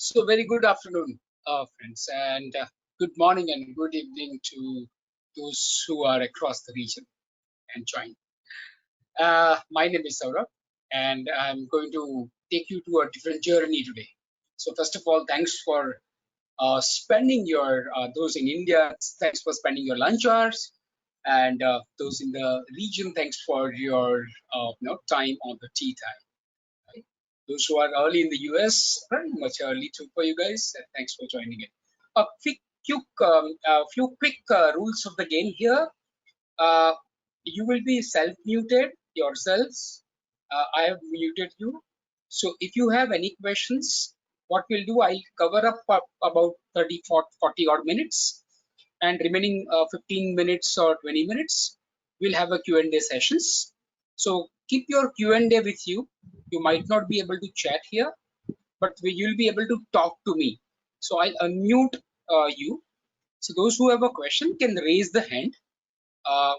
So very good afternoon, friends, and good morning and good evening to those who are across the region and join. My name is Saurabh, and I'm going to take you to a different journey today. So first of all, thanks for spending your those in India, thanks for spending your lunch hours, and those in the region, thanks for your time on the tea time. Right? Those who are early in the US, very much early too for you guys. Thanks for joining in. A few quick rules of the game here. Uh, you will be self-muted yourselves. I have muted you. So if you have any questions, what we'll do, I'll cover up about 30, 40 odd minutes, and remaining 15 minutes or 20 minutes, we'll have a Q&A sessions. So keep your Q&A with you. You might not be able to chat here, but you'll be able to talk to me. So I'll unmute you. So those who have a question can raise the hand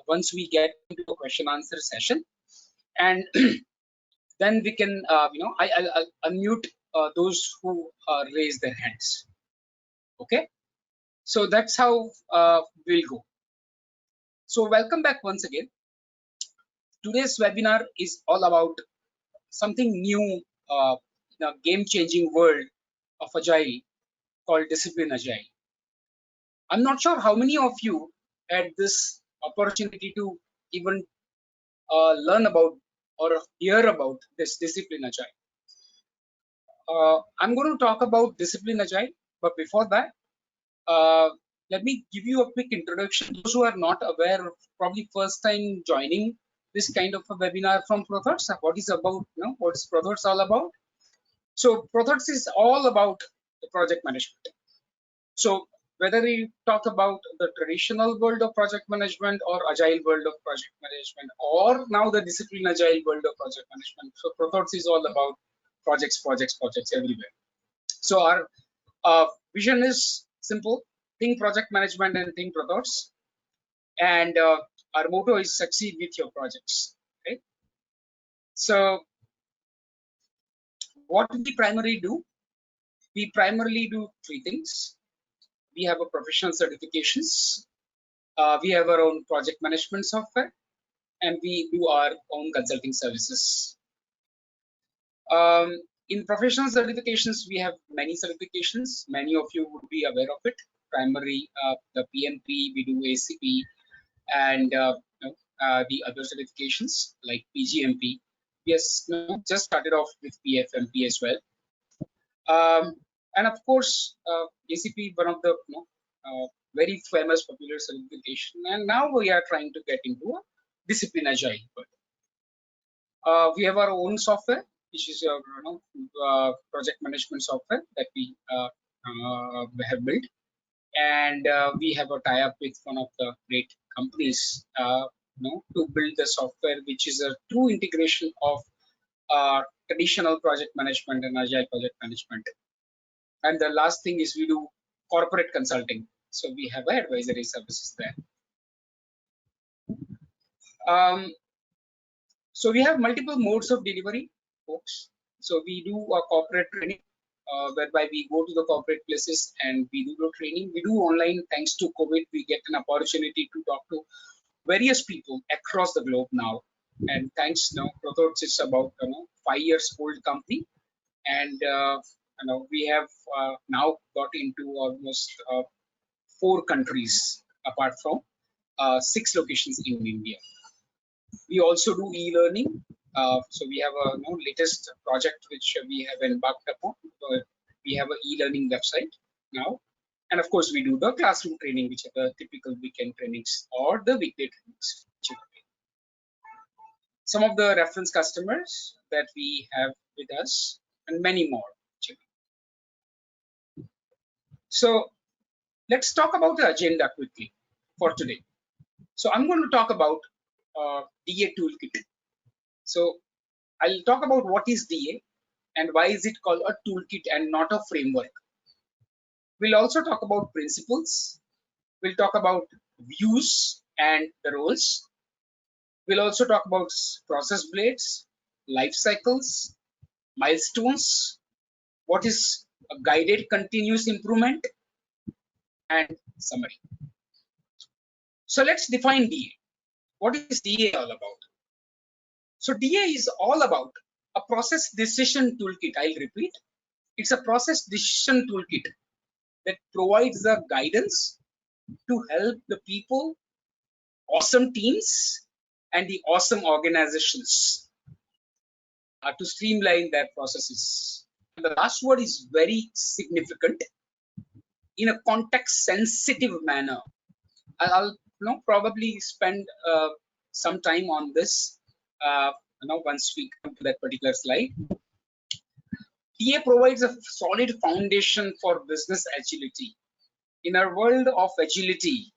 once we get into a question answer session, and then we can I'll unmute those who raise their hands. Okay, so that's how we'll go. So welcome back once again. Today's webinar is all about something new in a game-changing world of Agile called Disciplined Agile. I'm not sure how many of you had this opportunity to even learn about or hear about this Disciplined Agile. I'm going to talk about Disciplined Agile, but before that, let me give you a quick introduction. Those who are not aware, probably first time joining this kind of a webinar from ProThoughts, what is about, what's ProThoughts all about? So ProThoughts is all about the project management. So whether we talk about the traditional world of project management or agile world of project management, or now the disciplined agile world of project management, so ProThoughts is all about projects everywhere. So our vision is simple: think project management and think ProThoughts. And our motto is succeed with your projects. Okay. So what we primarily do? We primarily do three things. We have a professional certifications. We have our own project management software, and we do our own consulting services. In professional certifications, we have many certifications. Many of you would be aware of it. Primary, the PMP, we do ACP, and the other certifications like PGMP. Yes, just started off with PFMP as well. And of course, ACP, one of the very famous popular certification, and now we are trying to get into a discipline agile. We have our own software, which is project management software that we have built, and we have a tie-up with one of the great companies to build the software, which is a true integration of traditional project management and agile project management. And the last thing is we do corporate consulting. So we have advisory services there. So we have multiple modes of delivery, folks. So we do a corporate training, whereby we go to the corporate places and we do the training. We do online. Thanks to COVID, we get an opportunity to talk to various people across the globe now. And thanks, ProThoughts is about 5 years old company, and we have now got into almost 4 countries apart from 6 locations in India. We also do e-learning. So we have a latest project which we have embarked upon. We have an e-learning website now. And of course, we do the classroom training, which are the typical weekend trainings or the weekday trainings. Some of the reference customers that we have with us, and many more. So let's talk about the agenda quickly for today. So I'm going to talk about DA toolkit. So I'll talk about what is DA and why is it called a toolkit and not a framework. We'll also talk about principles. We'll talk about views and the roles. We'll also talk about process blades, life cycles, milestones, what is a guided continuous improvement, and summary. So let's define DA. What is DA all about? So DA is all about a process decision toolkit. I'll repeat. It's a process decision toolkit that provides the guidance to help the people, awesome teams, and the awesome organizations to streamline their processes. And the last word is very significant, in a context sensitive manner. I'll probably spend some time on this once we come to that particular slide. TA provides a solid foundation for business agility. In our world of agility,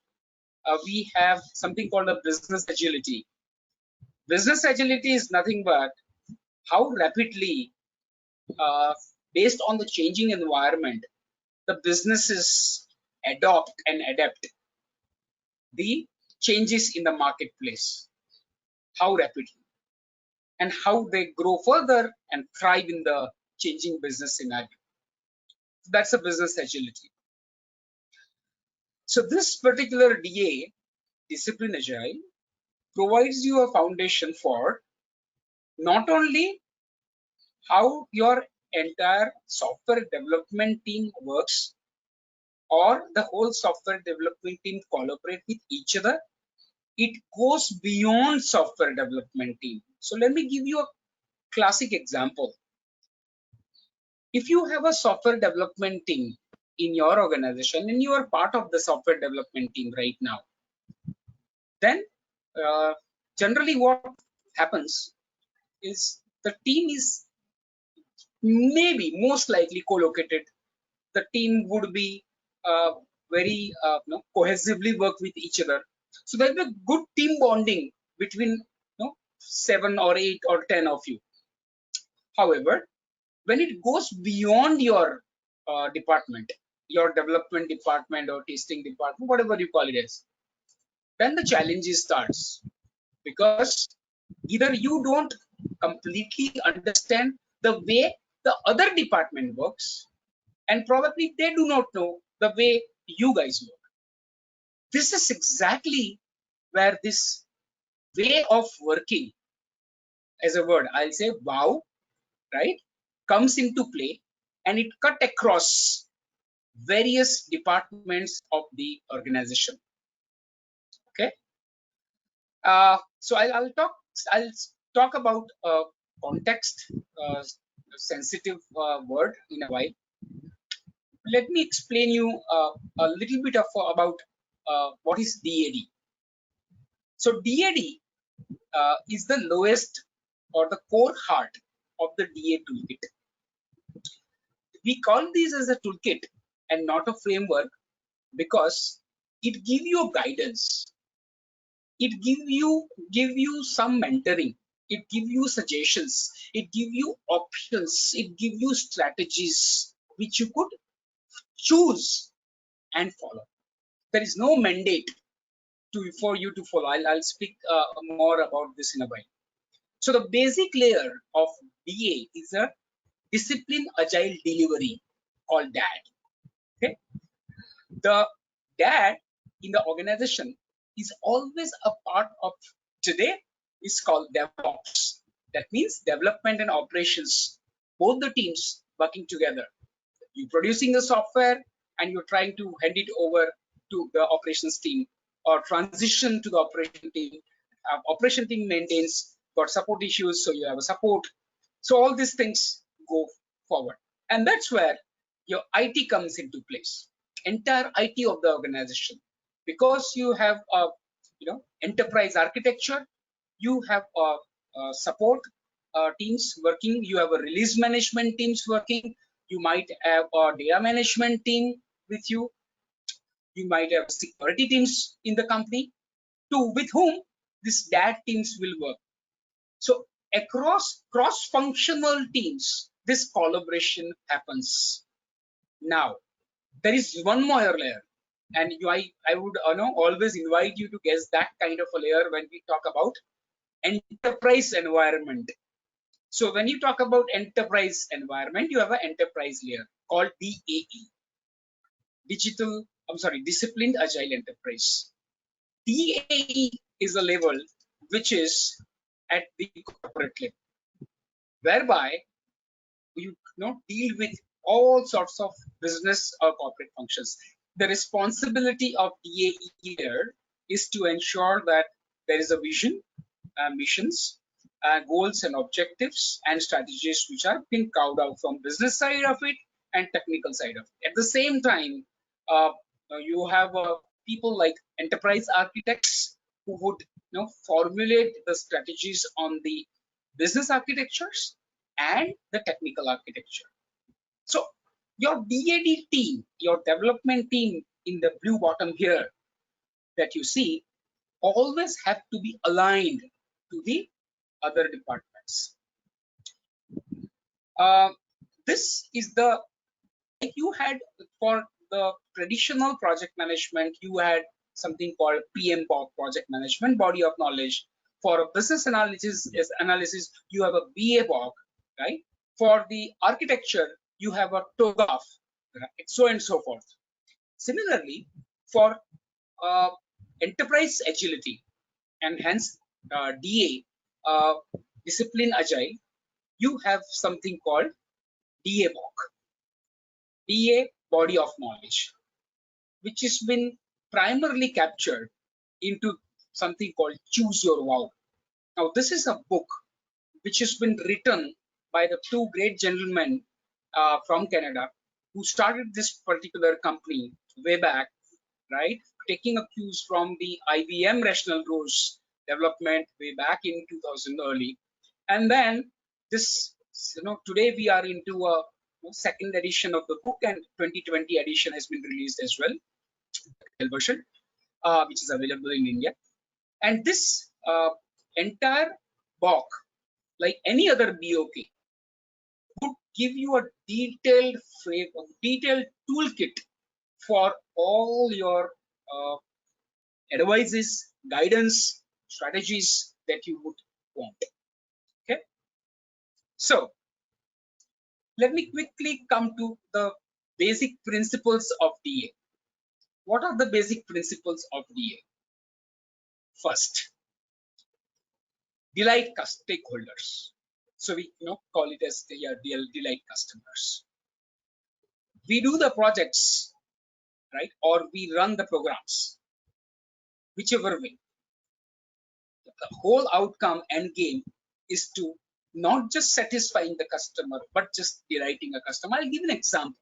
we have something called a business agility. Business agility is nothing but how rapidly, based on the changing environment, the businesses adopt and adapt the changes in the marketplace, how rapidly, and how they grow further and thrive in the changing business scenario. That's a business agility. So this particular DA, Disciplined Agile, provides you a foundation for not only how your entire software development team works, or the whole software development team collaborate with each other. It goes beyond software development team. So let me give you a classic example. If you have a software development team in your organization and you are part of the software development team right now, then generally what happens is the team is maybe most likely co-located. The team would be very cohesively work with each other. So there'll be a good team bonding between 7 or 8 or 10 of you. However, when it goes beyond your department, your development department or testing department, whatever you call it as, then the challenges starts, because either you don't completely understand the way the other department works, and probably they do not know the way you guys work. This is exactly where this way of working, as a word, I'll say wow, right, comes into play, and it cut across various departments of the organization. Okay. So I'll talk about context sensitive word in a while. Let me explain you a little bit of about what is DAD. So DAD is the lowest or the core heart of the DA toolkit. We call these as a toolkit and not a framework because it gives you guidance. It give you some mentoring. It give you suggestions. It give you options. It give you strategies which you could choose and follow. There is no mandate for you to follow. I'll speak more about this in a while. So the basic layer of DA is a Disciplined Agile Delivery called DAD. Okay, the DAD in the organization is always a part of today is called DevOps. That means development and operations, both the teams working together. You're producing the software and you're trying to hand it over to the operations team or transition to the operation team. Operation team maintains, got support issues, so you have a support. So all these things go forward. And that's where your IT comes into place, entire IT of the organization. Because you have a enterprise architecture, you have support teams working, you have a release management teams working, you might have a data management team with you, you might have security teams in the company, with whom these DAD teams will work. So across cross-functional teams, this collaboration happens. Now, there is one more layer, and I would always invite you to guess that kind of a layer when we talk about enterprise environment. So when you talk about enterprise environment, you have an enterprise layer called DAE, Disciplined Agile Enterprise. DAE is a level which is at the corporate level, whereby you deal with all sorts of business or corporate functions. The responsibility of DAE here is to ensure that there is a vision, missions, goals and objectives and strategies which are being carved out from business side of it and technical side of it. At the same time, uh, you have people like enterprise architects who would formulate the strategies on the business architectures and the technical architecture. So your DAD team, your development team in the blue bottom here that you see, always have to be aligned to the other departments. This is the, like you had for the traditional project management, you had something called PMBOK, project management body of knowledge. For a business analysis, you have a BABOK, right? For the architecture, you have a TOGAF, right? So and so forth. Similarly, for enterprise agility and hence DA, Disciplined Agile, you have something called DABOK, DA body of knowledge, which has been primarily captured into something called Choose Your Wow. Now, this is a book which has been written by the two great gentlemen from Canada who started this particular company way back, right? Taking a cues from the IBM Rational Growth development way back in 2000 early. And then this, today we are into a second edition of the book, and 2020 edition has been released as well, version, which is available in India. And this entire book, like any other BOK, would give you a detailed toolkit for all your advices, guidance, strategies that you would want. Okay, so let me quickly come to the basic principles of DA. What are the basic principles of DA? First, delight stakeholders. So we call it as the delight customers. We do the projects, right, or we run the programs, whichever way. The whole outcome end game is to not just satisfying the customer, but just delighting a customer. I'll give an example.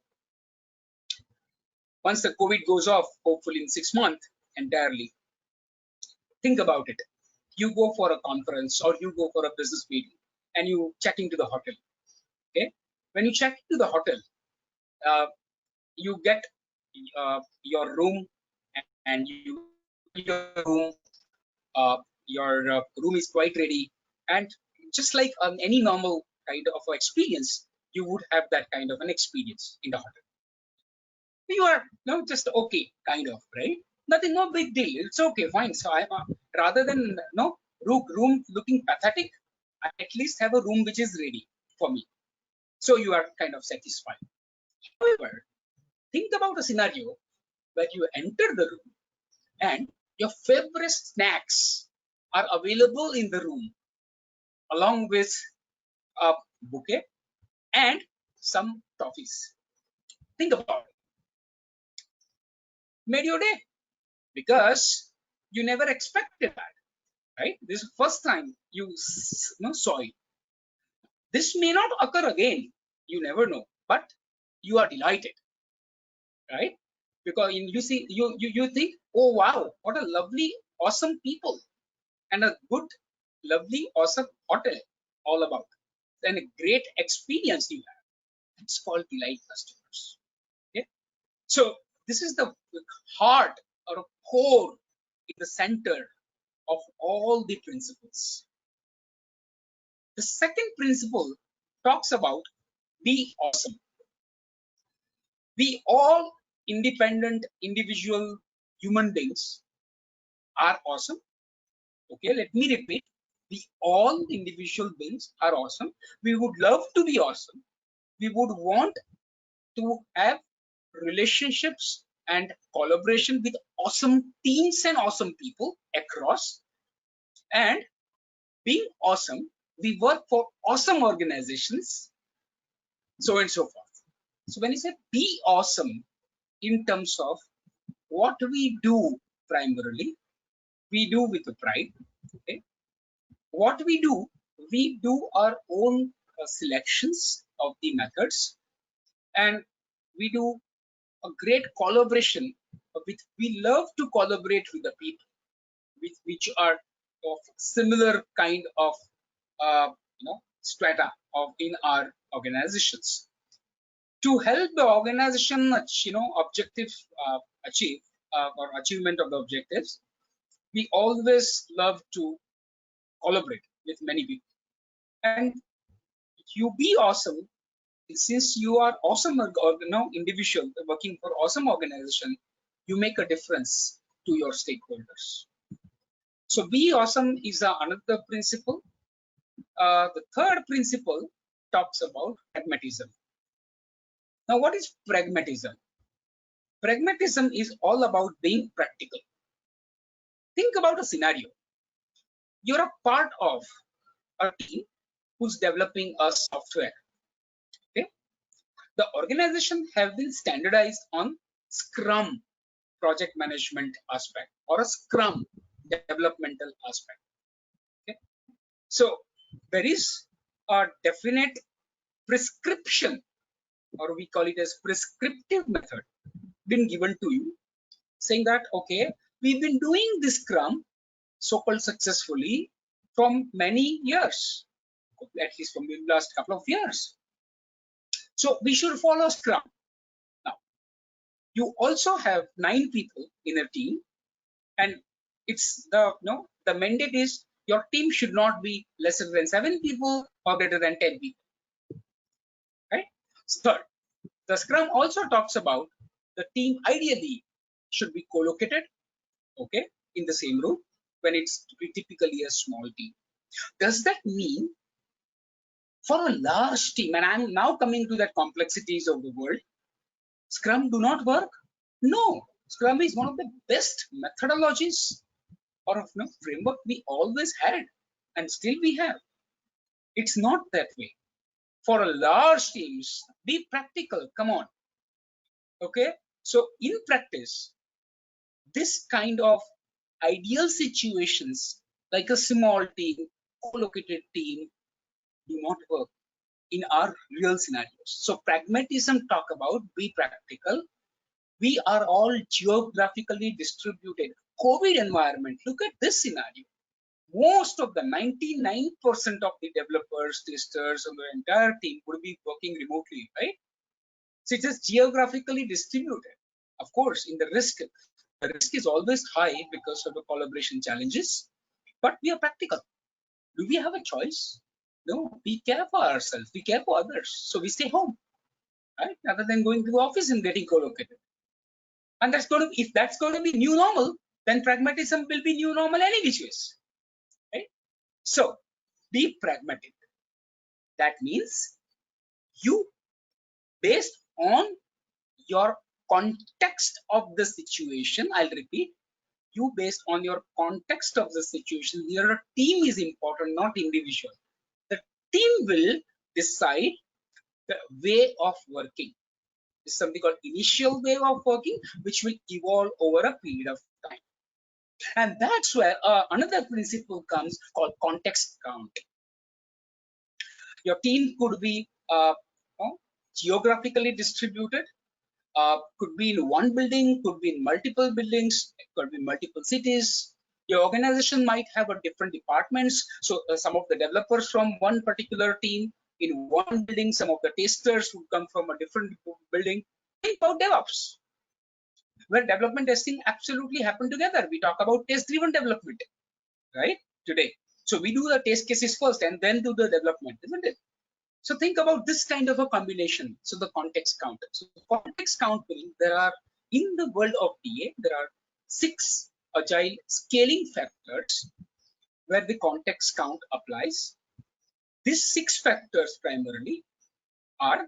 Once the COVID goes off, hopefully in 6 months entirely, think about it. You go for a conference or you go for a business meeting and you check into the hotel. Okay, when you check into the hotel, you get your room, and your room is quite ready, and just like any normal kind of experience, you would have that kind of an experience in the hotel. You are just okay, kind of, right? Nothing, no big deal. It's okay, fine. So I'm rather than room looking pathetic, I at least have a room which is ready for me. So you are kind of satisfied. However, think about a scenario where you enter the room and your favorite snacks are available in the room along with a bouquet and some toffees. Think about it. Made your day because you never expected that, right? This is the first time you saw it. This may not occur again. You never know, but you are delighted, right? Because you think, oh wow, what a lovely, awesome people, and a good, lovely, awesome hotel all about, and a great experience you have. It's called delight customers. Okay, so this is the heart or a core in the center of all the principles. The second principle talks about be awesome. We all independent individual human beings are awesome. Okay, let me repeat. We all individual beings are awesome. We would love to be awesome. We would want to have relationships and collaboration with awesome teams and awesome people across. And being awesome, we work for awesome organizations, so and so forth. So when you say be awesome in terms of what we do primarily, we do with pride. Okay? What we do our own selections of the methods, and we do a great collaboration with, we love to collaborate with the people with which are of similar kind of strata of in our organizations to help the organization objective achieve or achievement of the objectives. We always love to collaborate with many people, and you be awesome since you are awesome individual working for awesome organization. You make a difference to your stakeholders. So be awesome is another principle. The third principle talks about pragmatism. Now, what is pragmatism? Pragmatism is all about being practical. Think about a scenario. You're a part of a team who's developing a software. Okay? The organization have been standardized on Scrum project management aspect or a Scrum developmental aspect. Okay? So there is a definite prescription, or we call it as prescriptive method, been given to you, saying that, okay, we've been doing this Scrum so-called successfully from many years, at least from the last couple of years. So we should follow Scrum. Now, you also have 9 people in a team, and it's the mandate is your team should not be lesser than 7 people or greater than 10 people. Right? Third, the Scrum also talks about the team ideally should be co-located, okay, in the same room when it's typically a small team. Does that mean for a large team, and I'm now coming to that complexities of the world, Scrum do not work? No, Scrum is one of the best methodologies or framework we always had and still we have. It's not that way. For a large teams, be practical, come on. Okay, so in practice, this kind of ideal situations like a small team, co-located team do not work in our real scenarios. So pragmatism talk about be practical. We are all geographically distributed. COVID environment, look at this scenario. Most of the 99% of the developers, testers, and the entire team would be working remotely, right? So it is geographically distributed. Of course, in the risk is always high because of the collaboration challenges, but we are practical. Do we have a choice? No, we care for ourselves, we care for others. So we stay home, right? Rather than going to the office and getting co-located. And if that's going to be new normal, then pragmatism will be new normal any which ways, right? So be pragmatic. That means you, based on your context of the situation, I'll repeat, you based on your context of the situation, your team is important, not individual. The team will decide the way of working. This is something called initial way of working, which will evolve over a period of time. And that's where another principle comes called context count. Your team could be geographically distributed, could be in one building, could be in multiple buildings, could be multiple cities. Your organization might have a different departments. So some of the developers from one particular team in one building, some of the testers who come from a different building. Think about DevOps, where development testing absolutely happen together. We talk about test-driven development, right? Today. So we do the test cases first and then do the development, isn't it? So think about this kind of a combination. So the context count. So context counting, there are in the world of TA, there are 6 agile scaling factors where the context count applies. These 6 factors primarily are: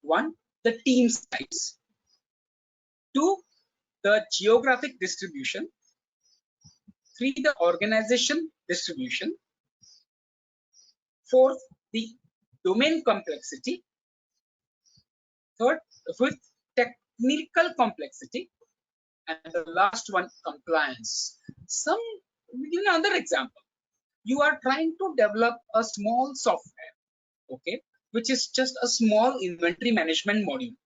1, the team size; 2, the geographic distribution; 3, the organization distribution; 4, the domain complexity; 5th, technical complexity; and the last one, compliance. Give another example. You are trying to develop a small software, okay, which is just a small inventory management module.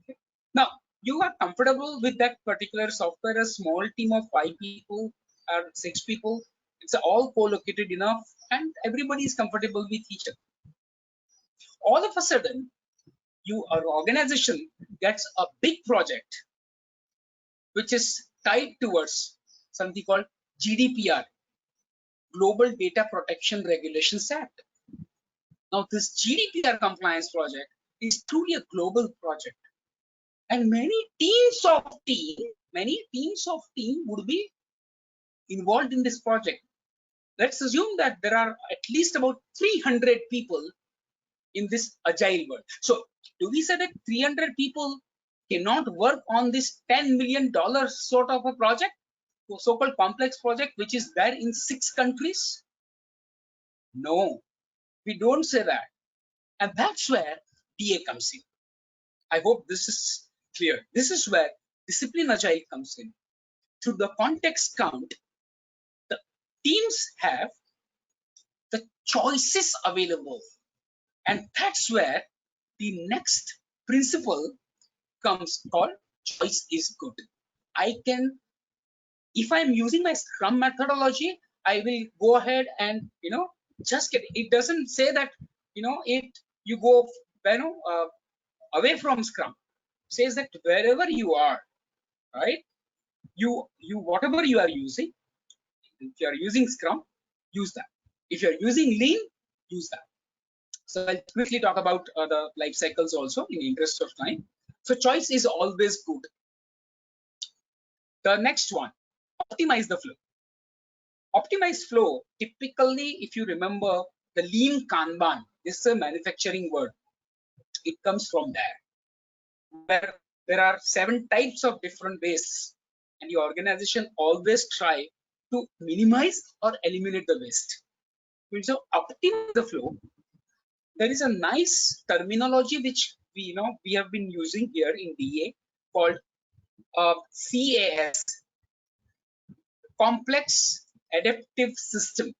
Okay? Now, you are comfortable with that particular software, a small team of 5 people or 6 people. It's all co-located enough and everybody is comfortable with each other. All of a sudden, your organization gets a big project which is tied towards something called GDPR, Global Data Protection Regulations Act. Now, this GDPR compliance project is truly a global project, and many teams of team would be involved in this project. Let's assume that there are at least about 300 people in this agile world. So, do we say that 300 people cannot work on this $10 million sort of a project, so-called complex project, which is there in 6 countries? No, we don't say that. And that's where DA comes in. I hope this is clear. This is where Disciplined Agile comes in. Through the context count, the teams have the choices available. And that's where the next principle comes, called choice is good. If I'm using my Scrum methodology, I will go ahead and, just get it. Doesn't say that, you go, away from Scrum. It says that wherever you are, right, you whatever you are using, if you are using Scrum, use that. If you are using Lean, use that. So I'll quickly talk about the life cycles also in the interest of time. So choice is always good. The next one, optimize the flow. Optimize flow, typically, if you remember the Lean Kanban, this is a manufacturing word. It comes from there, where there are 7 types of different waste, and your organization always try to minimize or eliminate the waste. So optimize the flow. There is a nice terminology which we have been using here in DA called CAS, complex adaptive system.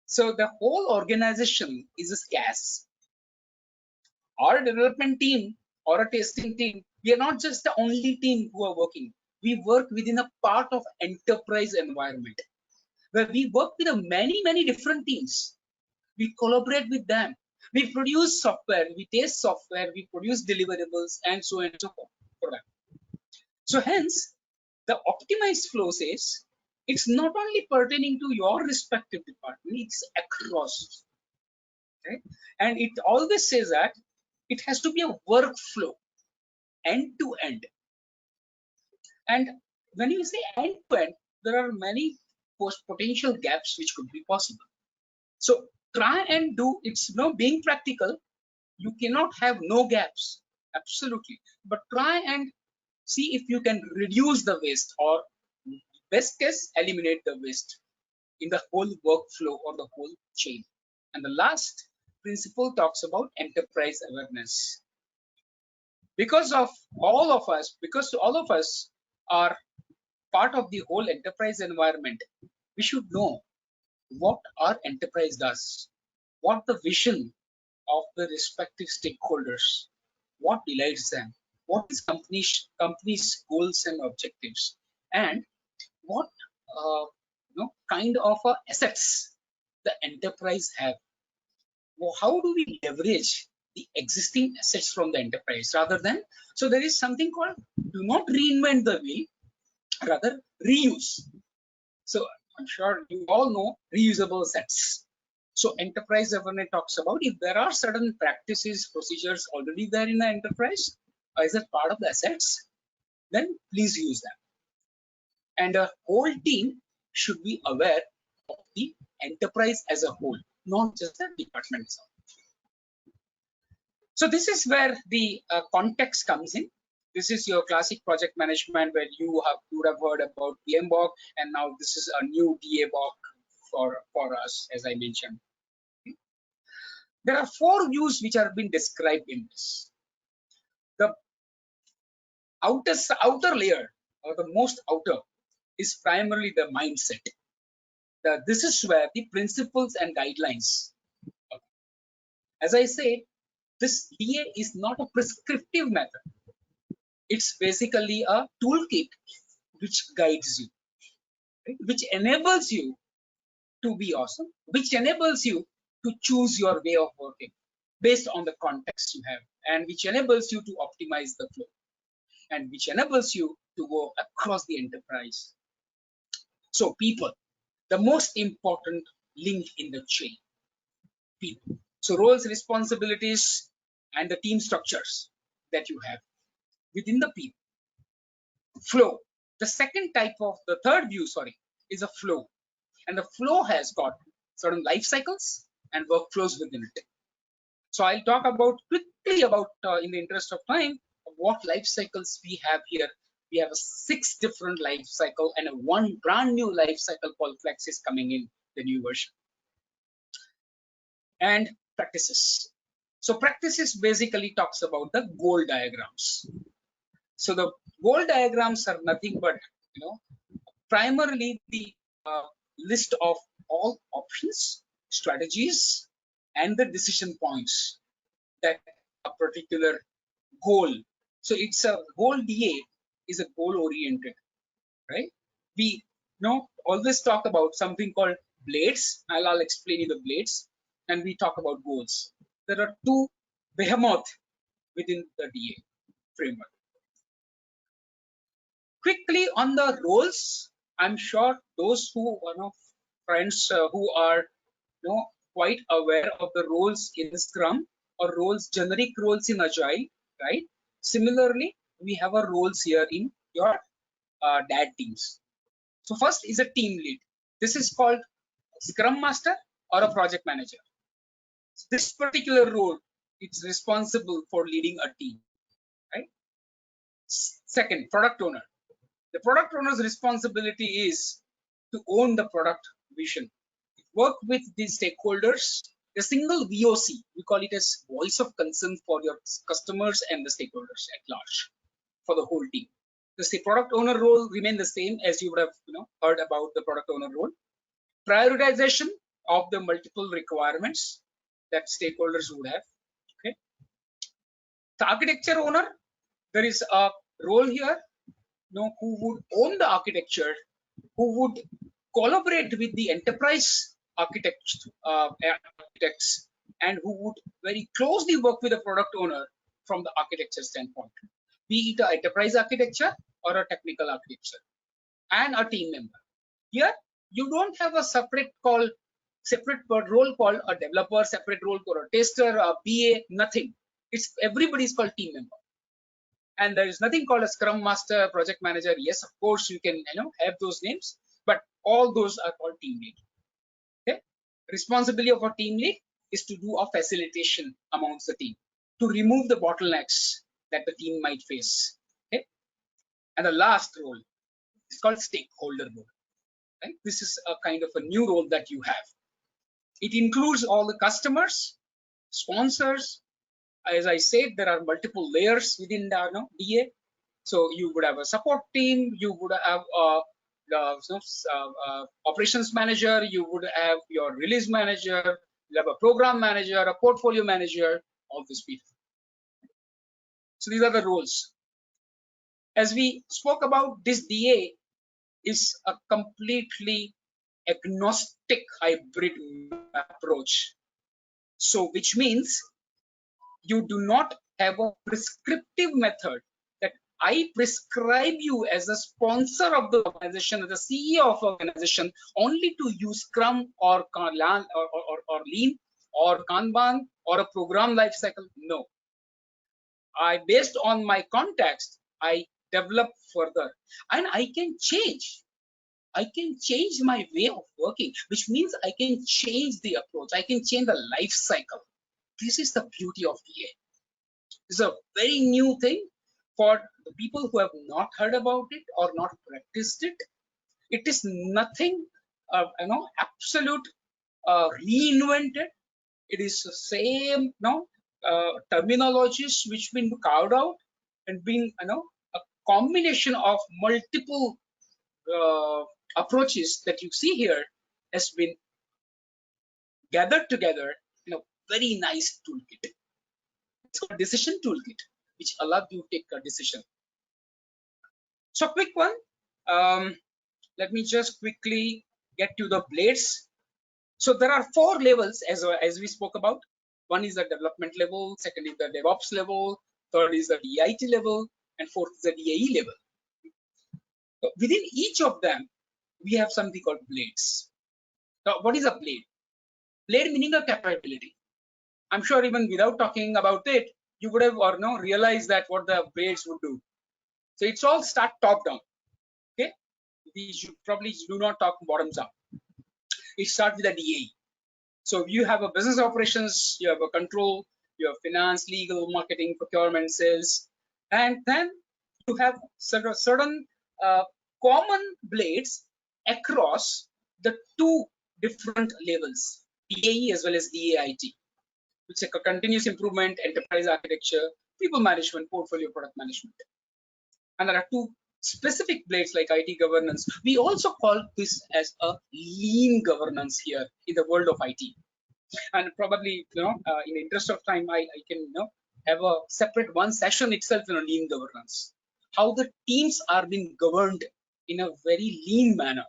So the whole organization is a CAS. Our development team or a testing team, we are not just the only team who are working. We work within a part of enterprise environment where we work with many different teams. We collaborate with them. We produce software, we test software, we produce deliverables, and so on and so forth for them. So hence, the optimized flow says it's not only pertaining to your respective department, it's across. Okay? And it always says that it has to be a workflow, end to end. And when you say end to end, there are many potential gaps which could be possible. So try and do, it's being practical. You cannot have no gaps, absolutely. But try and see if you can reduce the waste, or best case, eliminate the waste in the whole workflow or the whole chain. And the last principle talks about enterprise awareness. Because all of us are part of the whole enterprise environment, we should know what our enterprise does, what the vision of the respective stakeholders, what delights them, what is company's goals and objectives, and what kind of assets the enterprise have. Well, how do we leverage the existing assets from the enterprise rather than, so there is something called do not reinvent the wheel, rather reuse. So I'm sure you all know reusable sets. So enterprise awareness talks about if there are certain practices, procedures already there in the enterprise as a part of the assets, then please use them. And a whole team should be aware of the enterprise as a whole, not just the department itself. So this is where the context comes in. This is your classic project management where you would have heard about PMBOK, and now this is a new DABOK for us, as I mentioned. There are 4 views which are being described in this. The outer layer, or the most outer, is primarily the mindset. This is where the principles and guidelines. As I said, this DA is not a prescriptive method. It's basically a toolkit which guides you, right? Which enables you to be awesome, which enables you to choose your way of working based on the context you have, and which enables you to optimize the flow, and which enables you to go across the enterprise. So people, the most important link in the chain, people. So roles, responsibilities, and the team structures that you have within the people. Flow. The third view, is a flow. And the flow has got certain life cycles and workflows within it. So I'll talk quickly about, in the interest of time, what life cycles we have here. We have 6 different life cycle and one brand new life cycle called Flex is coming in the new version. And practices. So practices basically talks about the goal diagrams. So the goal diagrams are nothing but, primarily the list of all options, strategies, and the decision points that a particular goal. So it's a goal DA is a goal oriented, right? We always talk about something called blades. I'll explain you the blades, and we talk about goals. There are 2 behemoths within the DA framework. Quickly on the roles, I'm sure those who friends who are quite aware of the roles in Scrum or generic roles in Agile, right? Similarly, we have a roles here in your DAD teams. So first is a team lead. This is called Scrum Master or a project manager. This particular role, it's responsible for leading a team, right? Second, product owner. The product owner's responsibility is to own the product vision, work with the stakeholders, a single VOC, we call it as voice of concern for your customers and the stakeholders at large for the whole team. The product owner role remain the same as you would have heard about the product owner role. Prioritization of the multiple requirements that stakeholders would have. Okay. The architecture owner, there is a role here who would own the architecture, who would collaborate with the enterprise architects, and who would very closely work with the product owner from the architecture standpoint, be it an enterprise architecture or a technical architecture, and a team member. Here, you don't have a separate role called a developer, separate role called a tester, a BA, nothing. It's everybody's called team member. And there is nothing called a Scrum Master, Project Manager. Yes, of course, you can have those names, but all those are called team lead. Okay, responsibility of a team lead is to do a facilitation amongst the team, to remove the bottlenecks that the team might face. Okay, and the last role is called stakeholder role. Right? This is a kind of a new role that you have. It includes all the customers, sponsors. As I said, there are multiple layers within the DA. So you would have a support team, you would have operations manager, you would have your release manager, you have a program manager, a portfolio manager, all these people. So these are the roles. As we spoke about, this DA is a completely agnostic hybrid approach. So which means you do not have a prescriptive method that I prescribe you as a sponsor of the organization, as a CEO of the organization, only to use Scrum or Lean or Kanban or a program lifecycle. No. Based on my context, I develop further, and I can change. I can change my way of working, which means I can change the approach. I can change the life cycle. This is the beauty of DA. This is a very new thing for the people who have not heard about it or not practiced it. It is nothing, absolute reinvented. It is the same, terminologies which been carved out and been, a combination of multiple approaches that you see here has been gathered together in a very nice toolkit. It's called decision toolkit, which allows you to take a decision. So quick one. Let me just quickly get to the blades. So there are 4 levels as we spoke about. One is the development level, second is the DevOps level, third is the DIT level, and fourth is the DAE level. So within each of them, we have something called blades. Now, what is a blade? Blade meaning a capability. I'm sure even without talking about it, you would have realized that what the blades would do. So it's all start top down. Okay, we should probably do not talk bottoms up. It starts with a DAE. So you have a business operations, you have a control, you have finance, legal, marketing, procurement, sales, and then you have certain common blades across the 2 different levels, DAE as well as DAIT, which is a continuous improvement, enterprise architecture, people management, portfolio product management. And there are 2 specific blades like IT governance. We also call this as a lean governance here in the world of IT. And probably, in the interest of time, I can have a separate one session itself in lean governance. How the teams are being governed in a very lean manner.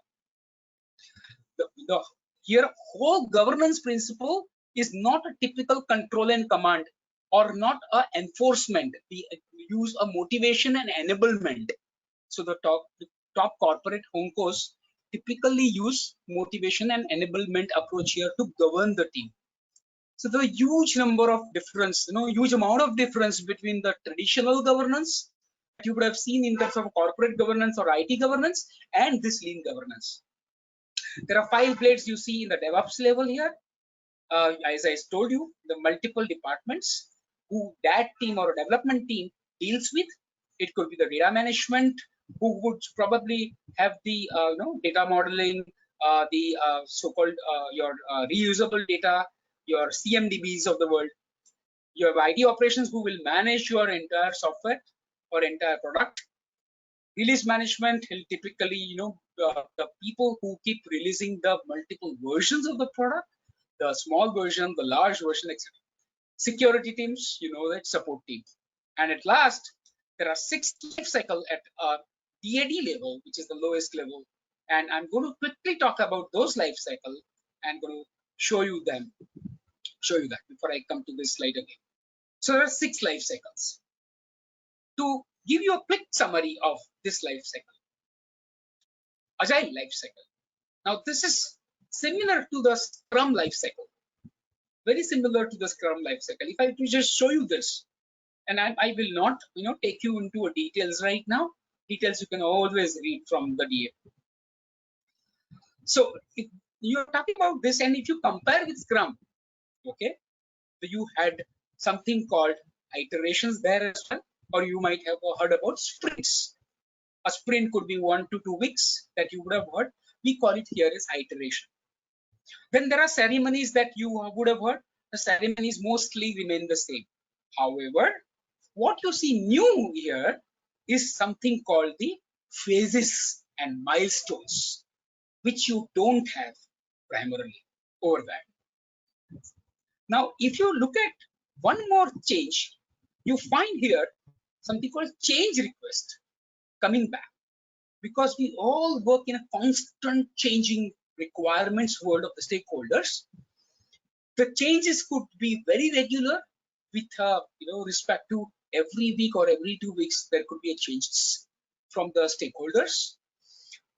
Here, whole governance principle is not a typical control and command or not a enforcement. We use a motivation and enablement. So the top corporate honcos typically use motivation and enablement approach here to govern the team. So the huge number of difference, huge amount of difference between the traditional governance that you would have seen in terms of corporate governance or IT governance and this lean governance. There are 5 blades you see in the DevOps level here. As I told you, the multiple departments who that team or development team deals with. It could be the data management, who would probably have the data modeling, the so-called your reusable data, your CMDBs of the world. You have IT operations who will manage your entire software or entire product. Release management will typically, the people who keep releasing the multiple versions of the product, the small version, the large version, etc. Security teams, that support team. And at last, there are 6 life cycle at DAD level, which is the lowest level. And I'm going to quickly talk about those life cycle and going to show you that before I come to this slide again. So there are 6 life cycles. To give you a quick summary of this life cycle, Agile life cycle. Now this is similar to the Scrum life cycle, very similar to the Scrum life cycle. If I to just show you this, and I will not take you into details right now. Details you can always read from the DA. So if you're talking about this, and if you compare with Scrum, okay, so you had something called iterations there as well, or you might have heard about sprints. A sprint could be 1 to 2 weeks that you would have heard. We call it here as iteration. Then there are ceremonies that you would have heard. The ceremonies mostly remain the same. However, what you see new here is something called the phases and milestones, which you don't have primarily over that. Now, if you look at one more change, you find here something called change request coming back, because we all work in a constant changing requirements world of the stakeholders. The changes could be very regular with respect to every week or every 2 weeks there could be a changes from the stakeholders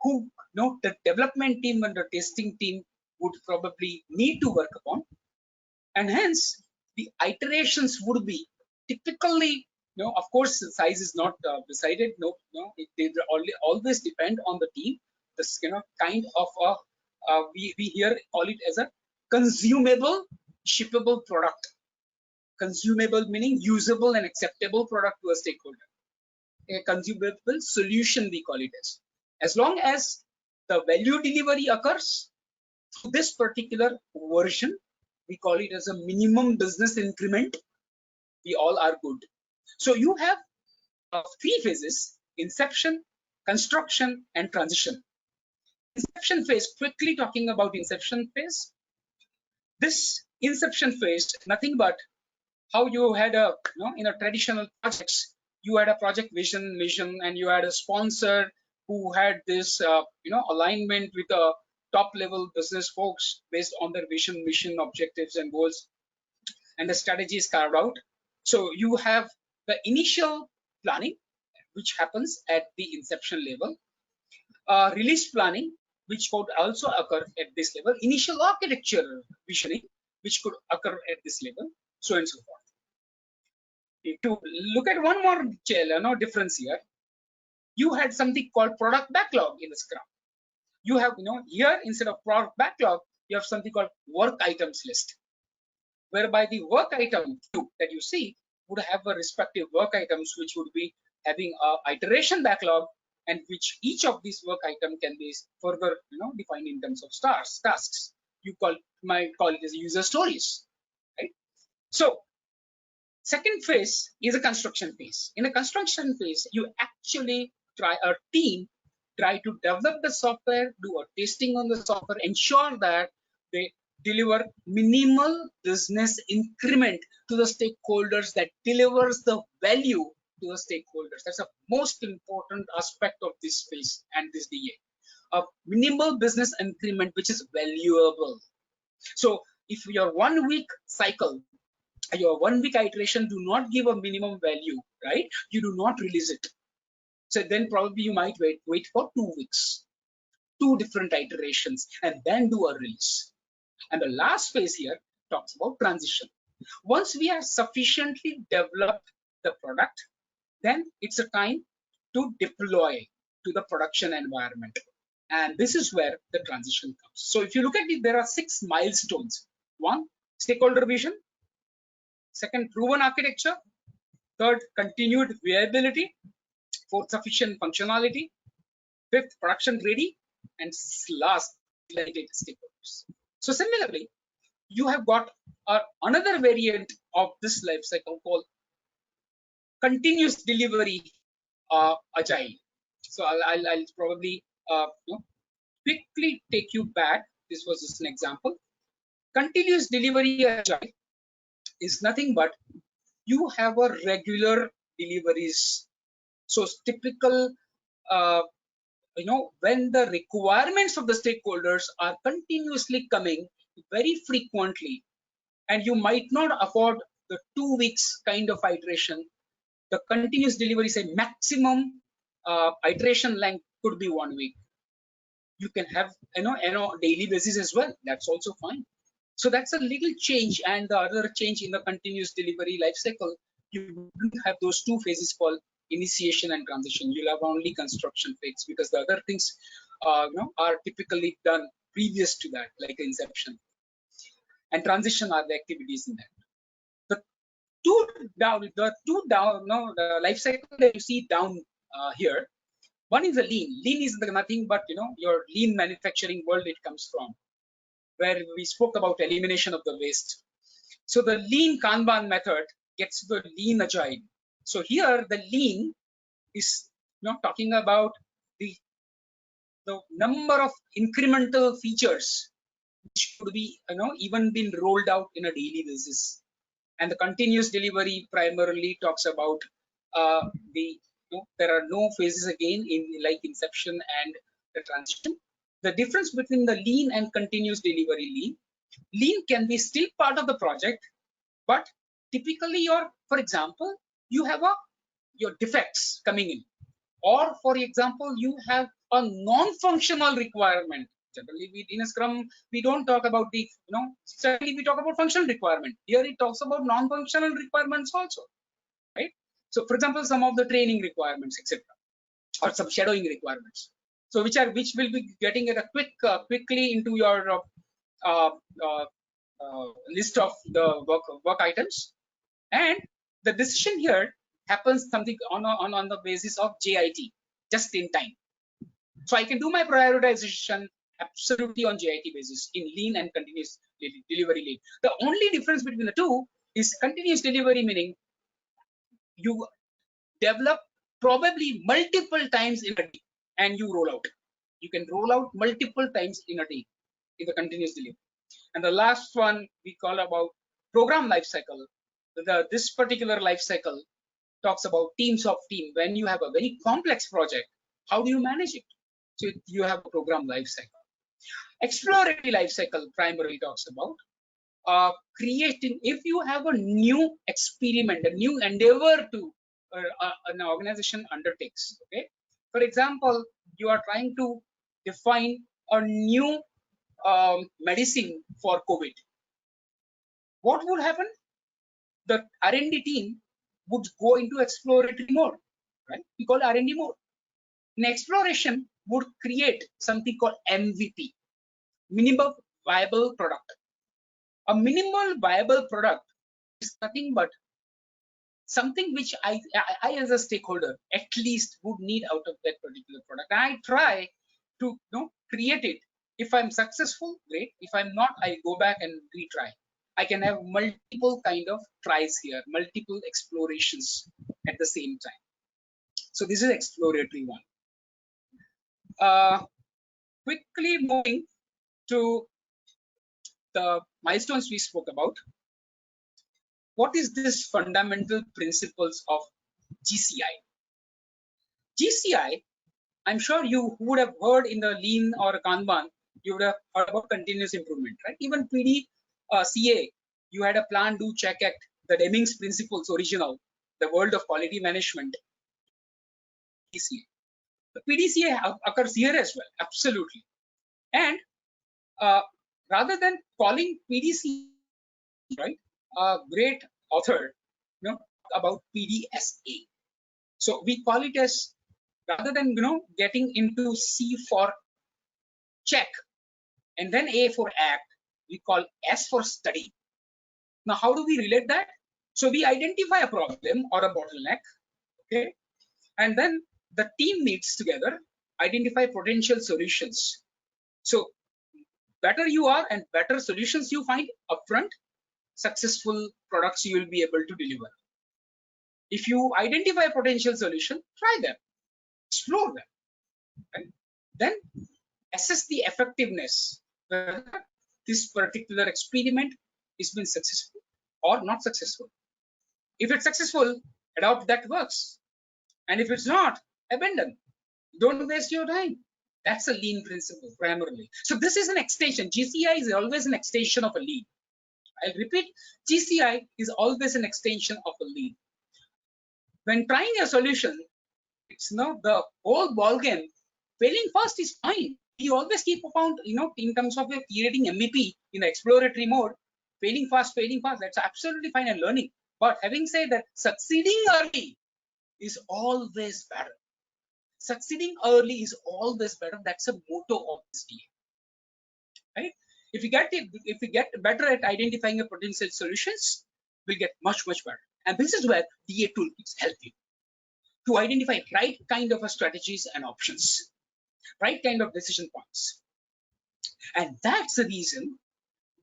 who the development team and the testing team would probably need to work upon, and hence the iterations would be typically of course the size is not decided, they always depend on the team, this kind of a we here call it as a consumable shippable product. Consumable meaning usable and acceptable product to a stakeholder. A consumable solution we call it as long as the value delivery occurs through this particular version, we call it as a minimum business increment, we all are good. So you have 3 phases: inception, construction, and transition. Inception phase, quickly talking about inception phase. This inception phase, nothing but how you had a in a traditional projects, you had a project vision, mission, and you had a sponsor who had this alignment with the top level business folks based on their vision, mission, objectives, and goals, and the strategy is carved out. So you have the initial planning, which happens at the inception level, release planning, which could also occur at this level, initial architecture visioning, which could occur at this level, so and so forth. To look at one more difference here, you had something called product backlog in the Scrum. You have here, instead of product backlog, you have something called work items list, whereby the work item that you see would have a respective work items which would be having a iteration backlog, and which each of these work item can be further defined in terms of tasks. You might call it as user stories, right? So second phase is a construction phase. In the construction phase, you actually try to develop the software, do a testing on the software, ensure that they deliver minimal business increment to the stakeholders that delivers the value to the stakeholders. That's the most important aspect of this phase and this DA. A minimal business increment which is valuable. So if your 1 week cycle, your 1 week iteration do not give a minimum value, right? You do not release it. So then probably you might wait for 2 weeks, 2 different iterations, and then do a release. And the last phase here talks about transition. Once we have sufficiently developed the product, then it's a time to deploy to the production environment. And this is where the transition comes. So if you look at it, there are 6 milestones. 1, stakeholder vision. 2nd, proven architecture. 3rd, continued viability. 4th, sufficient functionality. 5th, production ready. And last, validated stakeholders. So similarly, you have got another variant of this life cycle called continuous delivery agile. So I'll probably quickly take you back. This was just an example. Continuous delivery agile is nothing but you have a regular deliveries. So typical when the requirements of the stakeholders are continuously coming very frequently, and you might not afford the 2 weeks kind of iteration, the continuous delivery, say maximum iteration length could be 1 week. You can have daily basis as well. That's also fine. So that's a little change. And the other change in the continuous delivery life cycle, you don't have those 2 phases called initiation and transition. You'll have only construction phase, because the other things are typically done previous to that, like inception. And transition are the activities in that. The life cycle that you see down here. One is a lean. Lean is nothing but your lean manufacturing world it comes from, where we spoke about elimination of the waste. So the lean Kanban method gets the lean agile. So here the lean is talking about the number of incremental features which could be even been rolled out in a daily basis. And the continuous delivery primarily talks about there are no phases again in like inception and the transition. The difference between the lean and continuous delivery lean can be still part of the project, but typically for example, you have your defects coming in, or for example, you have a non-functional requirement. Generally, in a Scrum, we don't talk about the, certainly we talk about functional requirement. Here it talks about non-functional requirements also, right? So for example, some of the training requirements, etc., or some shadowing requirements. So which will be getting at a quickly into your list of the work items, and the decision here happens something on the basis of JIT, just in time. So I can do my prioritization absolutely on JIT basis in lean and continuous delivery lean. The only difference between the two is continuous delivery, meaning you develop probably multiple times in a day and you roll out. You can roll out multiple times in a day in the continuous delivery. And the last one we call about program life cycle. This particular life cycle talks about teams of team. When you have a very complex project, how do you manage it? So you have a program life cycle. Exploratory life cycle primarily talks about creating, if you have a new experiment, a new endeavor to an organization undertakes. Okay, for example, you are trying to define a new medicine for COVID. What would happen? The R&D team would go into exploratory mode, right? We call R&D mode. In exploration, would create something called MVP, minimum viable product. A minimal viable product is nothing but something which I as a stakeholder at least would need out of that particular product. And I try to create it. If I'm successful, great. If I'm not, I go back and retry. I can have multiple kind of tries here, multiple explorations at the same time. So this is exploratory one. Quickly moving to the milestones we spoke about. What is this fundamental principles of GCI? GCI, I'm sure you would have heard in the Lean or Kanban, you would have heard about continuous improvement, right? Even PD, CA, you had a plan, do, check, act, the Deming's principles original, the world of quality management, PDCA. The PDCA occurs here as well, absolutely. And rather than calling PDCA, right, a great author, about PDSA. So we call it as, rather than getting into C for check and then A for act, we call S for study. Now, how do we relate that? So we identify a problem or a bottleneck, okay, and then the team meets together, identify potential solutions. So better you are and better solutions you find upfront, successful products you will be able to deliver. If you identify a potential solution, try them, explore them, right? Then assess the effectiveness, whether this particular experiment is been successful or not successful. If it's successful, adopt that works. And if it's not, abandon. Don't waste your time. That's a lean principle primarily. So this is an extension. GCI is always an extension of a lean. I'll repeat, GCI is always an extension of a lean. When trying a solution, it's not the whole ballgame. Failing fast is fine. You always keep upon, in terms of creating MVP in the exploratory mode, failing fast, that's absolutely fine and learning. But having said that, succeeding early is always better. Succeeding early is always better. That's a motto of this DA. Right? If we get better at identifying a potential solutions, we'll get much better. And this is where DA toolkits help you to identify right kind of strategies and options, right kind of decision points. And that's the reason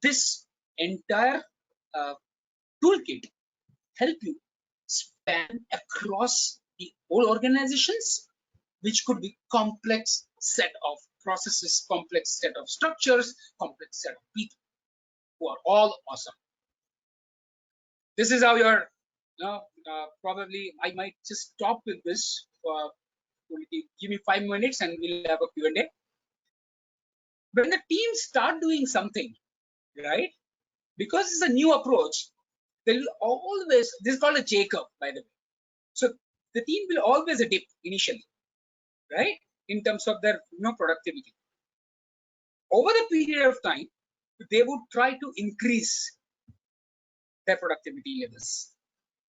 this entire toolkit help you span across the whole organizations, which could be complex set of processes, complex set of structures, complex set of people who are all awesome. This is how you're, probably I might just stop with this. Give me 5 minutes and we'll have a Q&A. When the teams start doing something, right, because it's a new approach, there will always, this is called a J-curve, by the way. So the team will always dip initially, right, in terms of their productivity. Over the period of time, they would try to increase their productivity levels,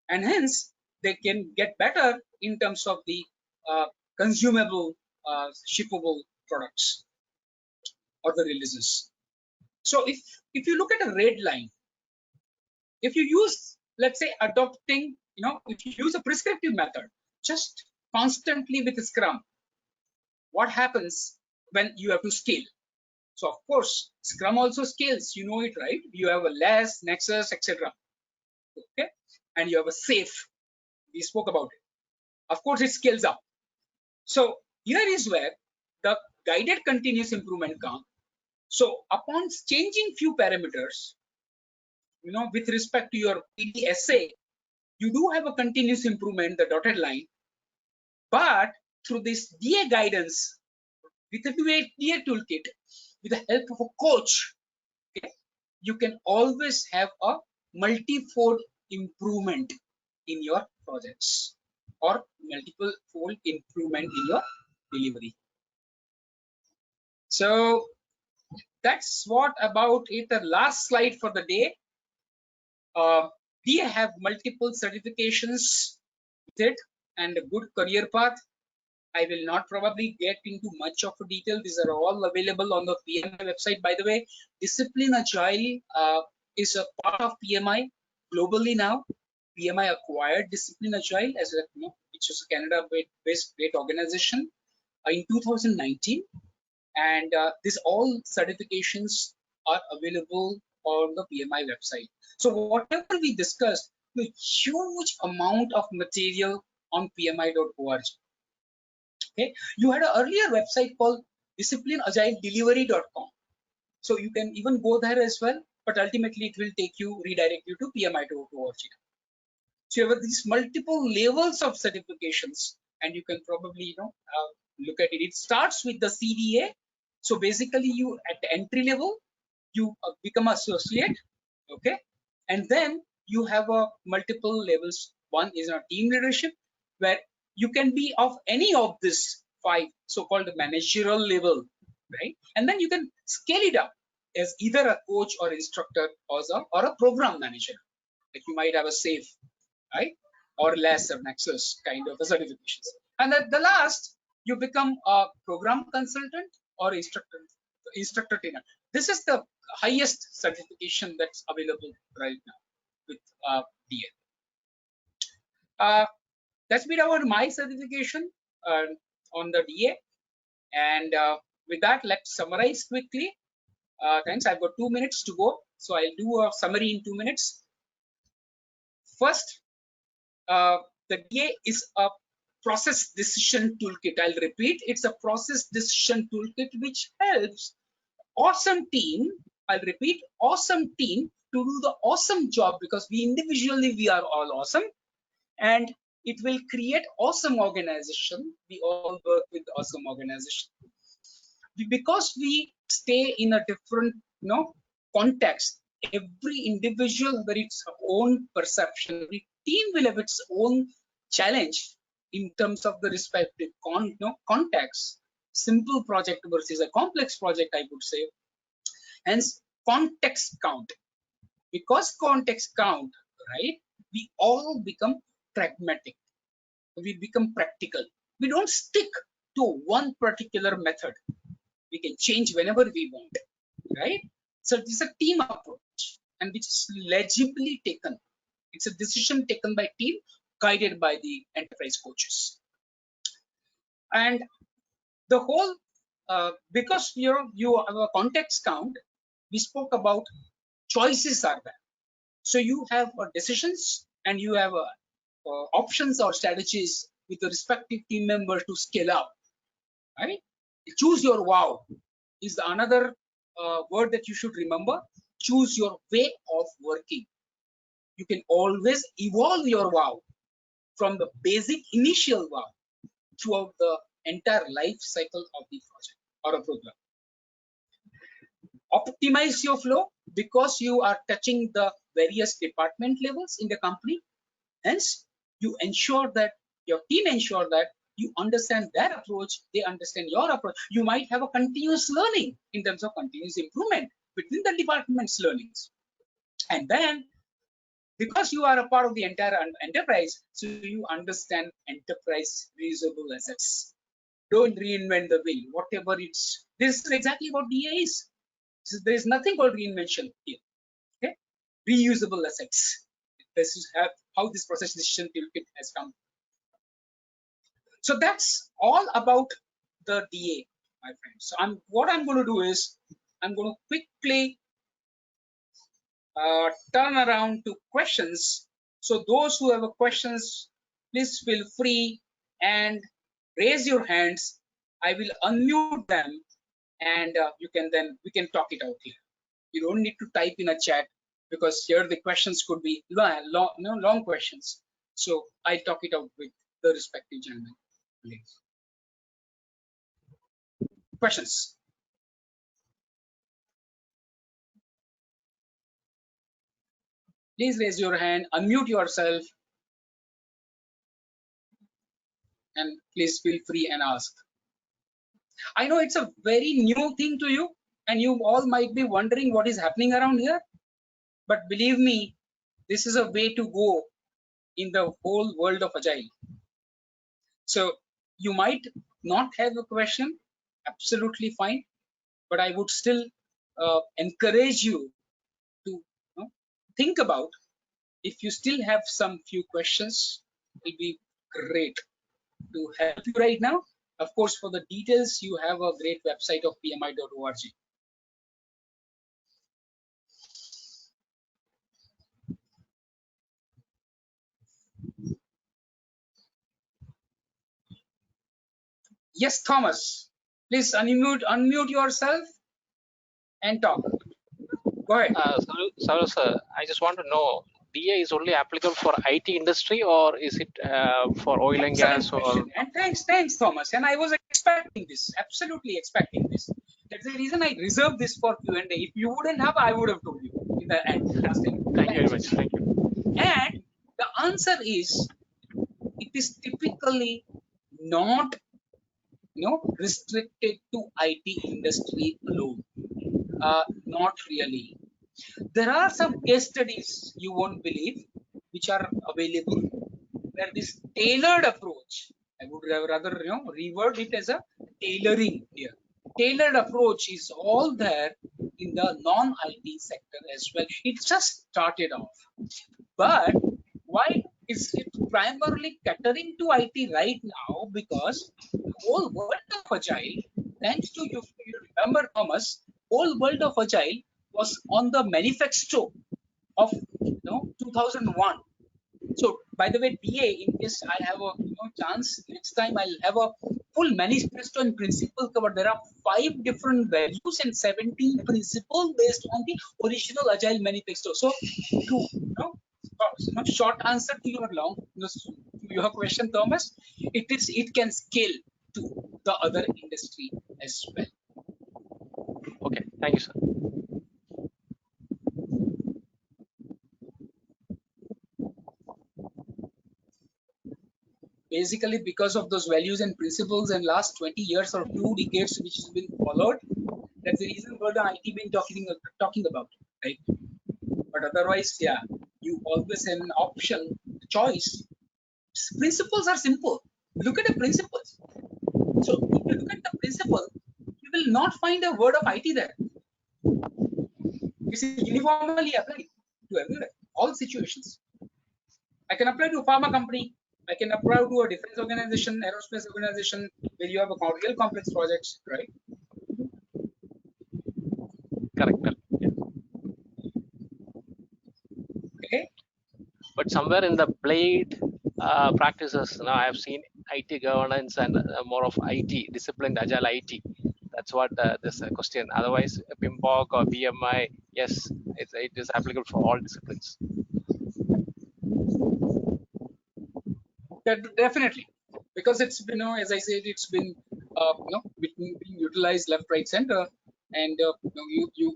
and hence they can get better in terms of the consumable shippable products or the releases. So if you look at a red line, if you use, let's say, adopting, if you use a prescriptive method, just constantly with Scrum, what happens when you have to scale? So of course, Scrum also scales, you know it, right? You have a less, nexus, etc. Okay, and you have a safe. We spoke about it. Of course, it scales up. So here is where the guided continuous improvement comes. So upon changing few parameters, with respect to your PDSA, you do have a continuous improvement, the dotted line, but through this DA guidance, with the DA toolkit, with the help of a coach, okay, you can always have a multi-fold improvement in your projects or multiple fold improvement in your delivery. So that's what about it. The last slide for the day. We have multiple certifications with it and a good career path. I will not probably get into much of a detail. These are all available on the PMI website. By the way, Disciplined Agile is a part of PMI globally now. PMI acquired Disciplined Agile as a, which is a Canada-based great organization in 2019, and these all certifications are available on the PMI website. So whatever we discussed, a huge amount of material on PMI.org. Okay, you had an earlier website called disciplineagiledelivery.com. So you can even go there as well, but ultimately it will redirect you to PMI.org. So you have these multiple levels of certifications, and you can probably look at it. It starts with the CDA. So basically, you at the entry level, you become associate, okay, and then you have multiple levels. One is team leadership, where you can be of any of these 5 so-called managerial level, right? And then you can scale it up as either a coach or instructor or a program manager. Like you might have a safe, right, or less or nexus kind of certifications. And at the last, you become a program consultant or instructor trainer. This is the highest certification that's available right now with DA. That's been about my certification on the DA. And with that, let's summarize quickly. Thanks. I've got 2 minutes to go, so I'll do a summary in 2 minutes. First, the DA is a process decision toolkit. I'll repeat, it's a process decision toolkit which helps awesome team, I'll repeat, awesome team to do the awesome job, because we individually, we are all awesome, and it will create awesome organization. We all work with awesome organization. Because we stay in a different context, every individual will have its own perception, every team will have its own challenge in terms of the respective context. Simple project versus a complex project, I would say. Hence, context count. Because context count, right, we all become pragmatic. We become practical. We don't stick to one particular method. We can change whenever we want, right? So this is a team approach, and which is legibly taken. It's a decision taken by team, guided by the enterprise coaches. And the whole, because you have a context count, we spoke about choices are there. So you have decisions, and you have options or strategies with the respective team member to scale up, right? Choose your wow is another word that you should remember. Choose your way of working. You can always evolve your wow from the basic initial wow throughout the entire life cycle of the project or a program. Optimize your flow, because you are touching the various department levels in the company. Hence, you ensure that your team ensure that you understand their approach, they understand your approach. You might have a continuous learning in terms of continuous improvement between the departments' learnings. And then, because you are a part of the entire enterprise, so you understand enterprise reusable assets. Don't reinvent the wheel. Whatever it's, this is exactly what DA is. There is nothing called reinvention here. Okay, reusable assets. This is how this process decision toolkit has come. So that's all about the DA, my friends. So what I'm going to do is I'm going to quickly turn around to questions. So those who have a questions, please feel free and raise your hands. I will unmute them, and we can talk it out here. You don't need to type in a chat, because here the questions could be long questions. So I talk it out with the respective gentlemen. Please. Questions? Please raise your hand, unmute yourself, and please feel free and ask. I know it's a very new thing to you, and you all might be wondering what is happening around here. But believe me, this is a way to go in the whole world of Agile. So you might not have a question, absolutely fine, but I would still encourage you to think about. If you still have some few questions, it will be great to help you right now. Of course, for the details, you have a great website of pmi.org. Yes, Thomas, please unmute yourself and talk. Go ahead. Saurabh sir, I just want to know, DA is only applicable for IT industry, or is it for oil and gas? Or And thanks, Thomas. And I was expecting this, absolutely expecting this. That's the reason I reserved this for Q&A. If you wouldn't have, I would have told you in the end. Thank you very much. Thank you. And the answer is, it is typically not restricted to IT industry alone. Not really. There are some case studies you won't believe which are available where this tailored approach, I would rather reword it as a tailoring here. Tailored approach is all there in the non-IT sector as well. It just started off, but why is it primarily catering to IT right now? Because the whole world of Agile, thanks to you remember, Thomas, whole world of Agile was on the manifesto of 2001. So, by the way, DA, in case I have a chance next time, I'll have a full manifesto and principle covered. There are 5 different values and 17 principles based on the original Agile manifesto. So, to short answer to your question, Thomas, it can scale to the other industry as well. Okay, thank you, sir. Basically, because of those values and principles and last 20 years or 2 decades which has been followed, that's the reason what the IT been talking about, right? But otherwise, yeah, you always have an option, choice. Principles are simple. Look at the principles. So if you look at the principle, you will not find a word of IT there. It's uniformly applied to everywhere, all situations. I can apply to a pharma company. I can apply to a defense organization, aerospace organization, where you have a real complex projects, right? Correct. Yeah. Okay. But somewhere in the blade practices, now I have seen IT governance and more of IT, disciplined agile IT. That's what this question. Otherwise, PMBOK or BMI, yes, it is applicable for all disciplines. Definitely, because it's as I said, it's been being utilized left, right, center, and you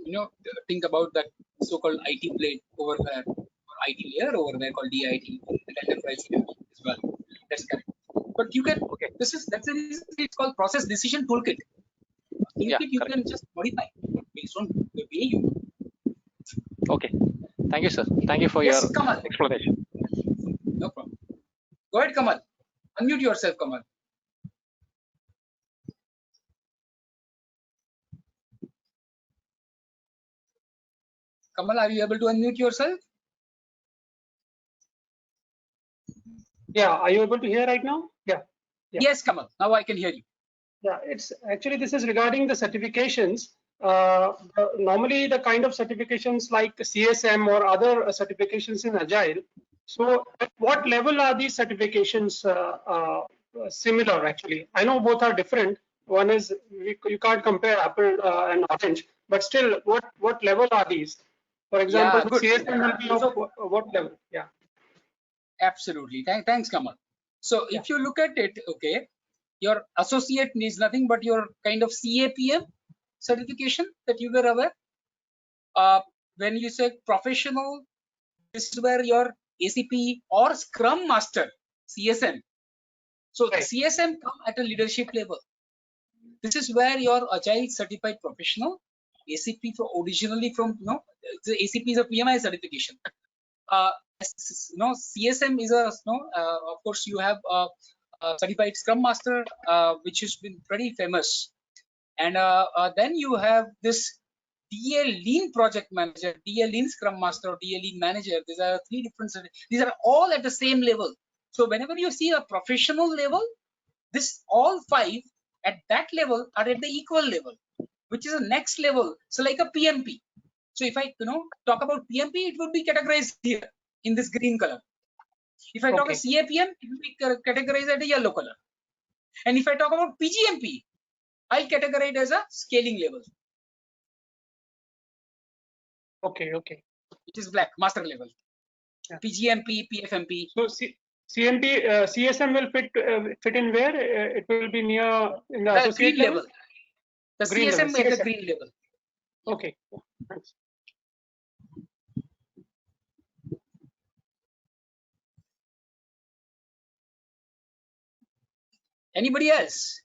think about that so-called IT blade over there, or IT layer over there called DIT, and enterprise layer as well. That's correct. But you can that's the reason it's called process decision toolkit. You can just modify based on the way you. Okay, thank you, sir. Thank you for your explanation. No problem. Go ahead, Kamal. Unmute yourself, Kamal. Kamal, are you able to unmute yourself? Yeah, are you able to hear right now? Yeah. Yes, Kamal, now I can hear you. Yeah, it's actually, this is regarding the certifications. Normally the kind of certifications like CSM or other certifications in Agile. So at what level are these certifications similar actually? I know both are different. One is, you can't compare apple and orange, but still what level are these? For example, Yeah, good. CSM will be of what level? Yeah. Absolutely. Thanks, Kamal. So Yeah. if you look at it, okay, your associate needs nothing but your kind of CAPM certification that you were aware. When you say professional, this is where your ACP or Scrum Master, CSM. So Right. CSM come at a leadership level. This is where your Agile certified professional, ACP originally from, the ACP is a PMI certification. CSM is a, of course you have a certified Scrum Master, which has been pretty famous. And then you have this DA Lean Project Manager, DA Lean Scrum Master, DA Lean Manager. These are three different, these are all at the same level. So whenever you see a professional level, this all five at that level are at the equal level, which is the next level. So like a PMP. So if I talk about PMP, it would be categorized here in this green color. If I talk about CAPM, it will be categorized at a yellow color. And if I talk about PGMP, I'll categorize it as a scaling level. Okay. It is black, master level. Yeah. PGMP, PFMP. So CSM will fit in where? It will be near in the associate level? The green CSM level. At the green level. Okay. Thanks. Anybody else?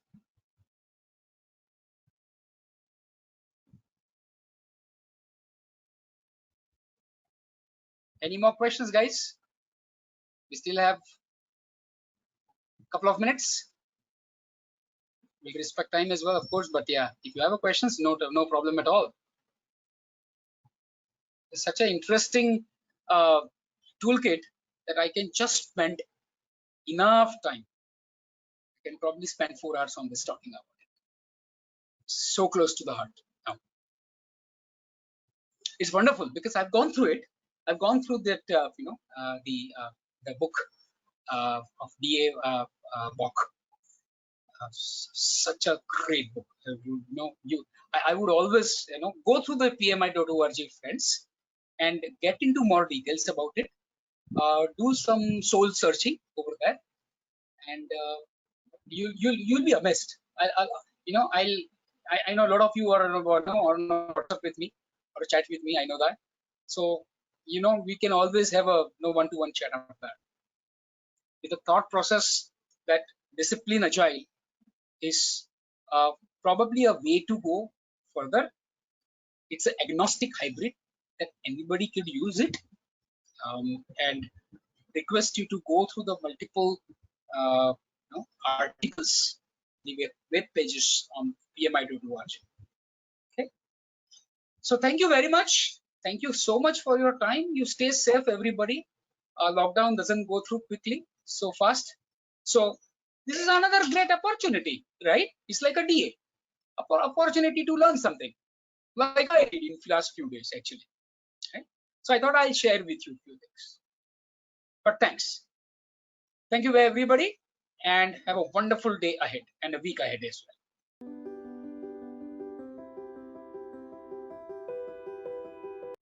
Any more questions, guys? We still have a couple of minutes. We'll respect time as well, of course, but yeah, if you have a questions, no problem at all. It's such an interesting toolkit that I can just spend enough time. I can probably spend 4 hours on this talking about it. So close to the heart now. It's wonderful because I've gone through it. I've gone through that, the book of D.A. Bock. Such a great book. I would always go through the PMI.org, friends, and get into more details about it. Do some soul searching over there, and you'll be amazed. I know a lot of you are on WhatsApp with me or chat with me. I know that. So we can always have a one-to-one chat about that. With the thought process that Disciplined Agile is probably a way to go further. It's an agnostic hybrid that anybody could use it, and request you to go through the multiple articles, the web pages on PMI.org. Okay. So thank you very much. Thank you so much for your time. You stay safe, everybody. Lockdown doesn't go through quickly so fast. So this is another great opportunity, right? It's like a DA, opportunity to learn something, like I did in the last few days, actually. Okay? So I thought I'll share with you a few things. But thanks. Thank you, everybody, and have a wonderful day ahead and a week ahead as well.